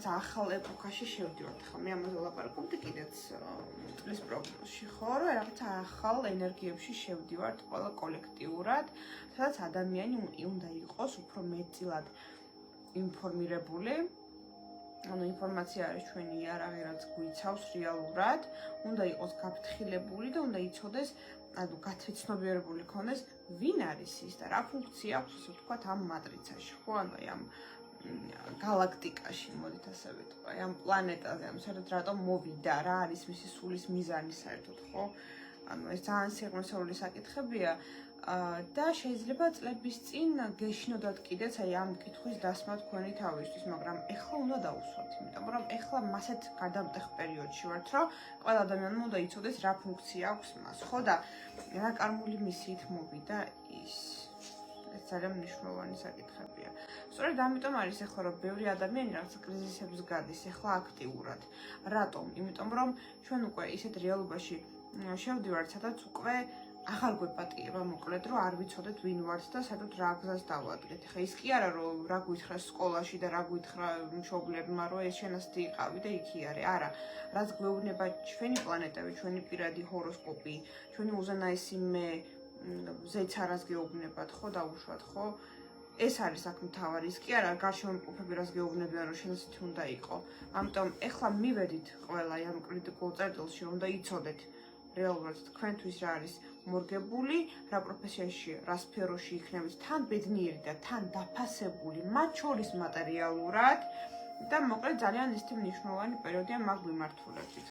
ახალ ეპოქაში შევდივართ ხო მე ამაზე ვლაპარაკობდი კიდეც წლის პროგნოზში ხო რომ რაღაცა ახალ ენერგიებში შევდივართ ყველა კოლექტიურად სადაც ადამიანი უნდა იყოს უფრო მეტწილად ინფორმირებული ანუ ინფორმაცია არის ჩვენი იარაღი რაც გვიცავს რეალურად უნდა იყოს გაფრთხილებული და უნდა იცოდეს ანუ გაცნობიერებული ქონდეს ვინ არის ის და რა ფუნქცია აქვს ასე ვთქვათ ამ მატრიცაში ხო ანუ ამ galaktikაში მოდით ასე ვიტყვი, ამ პლანეტაზე, ანუ საერთოდ რატომ მოვიდა, რა არის მისი სულის მიზანი საერთოდ, ხო? ანუ ეს ძალიან სიღრმისეული საკითხებია და შეიძლება წლების წინ გეშინოდათ კიდეც აი ამ კითხვის დასმა თქვენი თავისთვის, მაგრამ ეხლა უნდა დაუსვათ, იმიტომ რომ ეხლა მასეთ გადამტეხ პერიოდში ვართ, რომ ყველა ადამიანმა უნდა იცოდეს რა ფუნქცია აქვს მას, ხო და რა კარმული მისიით მოვიდა ის ეს ძალიან მნიშვნელოვანი საკითხებია. სწორედ ამიტომ არის ახლა რომ ბევრი ადამიანი რაღაც კრიზისებს გადის ახლა აქტიურად. რატომ? იმიტომ რომ ჩვენ უკვე ისეთ რეალობაში შევდივართ, სადაც უკვე აღარ გვეპატიება მოკლედ რომ არ ვიცოდეთ ვინ ვართ და საერთოდ რა გზას დავადგეთ. ხა ის კი არა რომ რა გითხრა სკოლაში და რა გითხრა მშობლებმა რომ ეს შენასდი იყავი და იქი არის. არა, რაც გვეუბნება ჩვენი პლანეტები, ჩვენი პირადი ჰოროსკოპი, ჩვენი უზენაესი მე ზეც არას გეუბნებათ ხო დაუშვათ ხო ეს არის აქ მთავარი ის კი არა გარშემოყოფები რას გეუბნებიან რომ შენაცით უნდა იყო ამიტომ ეხლა მივედით ყველა ამ კრიტიკულ წერტილში რომ უნდა იცოდეთ რეალურად თქვენთვის რა არის მორგებული რა პროფესიაში რა სფეროში იქნებით თან ბედნიერი და თან დაფასებული მათ შორის მატერიალურად და მოკლედ ძალიან ისეთი მნიშვნელოვანი პერიოდია მაგ მიმართულებით